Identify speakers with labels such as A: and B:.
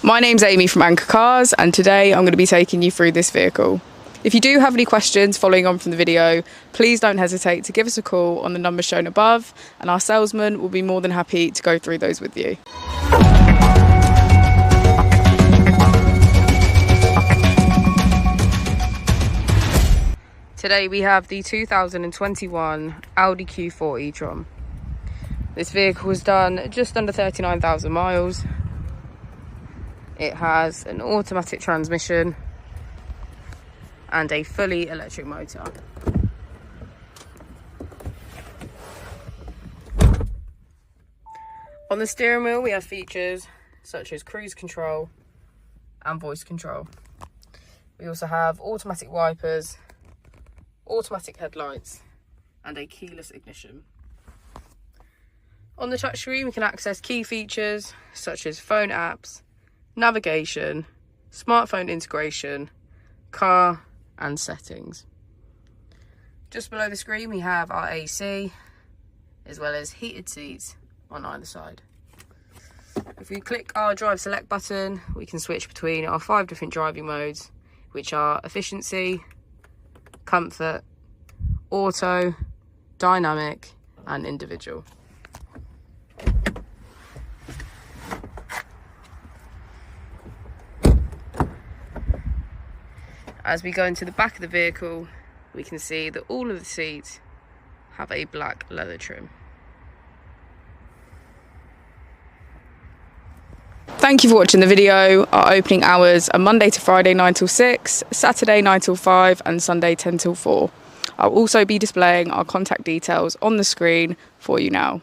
A: My name's Amy from Anchor Cars, and today I'm going to be taking you through this vehicle. If you do have any questions following on from the video, please don't hesitate to give us a call on the number shown above, and our salesman will be more than happy to go through those with you. Today we have the 2021 Audi Q4 e-tron. This vehicle was done just under 39,000 miles. It has an automatic transmission and a fully electric motor. On the steering wheel we have features such as cruise control and voice control. We also have automatic wipers, automatic headlights and a keyless ignition. On the touchscreen we can access key features such as phone apps, navigation, smartphone integration, car and settings. Just below the screen we have our AC as well as heated seats on either side. If we click our drive select button, we can switch between our 5 different driving modes, which are efficiency, comfort, auto, dynamic and individual. As we go into the back of the vehicle, we can see that all of the seats have a black leather trim. Thank you for watching the video. Our opening hours are Monday to Friday 9 till 6, Saturday 9 till 5 and Sunday 10 till 4. I'll also be displaying our contact details on the screen for you now.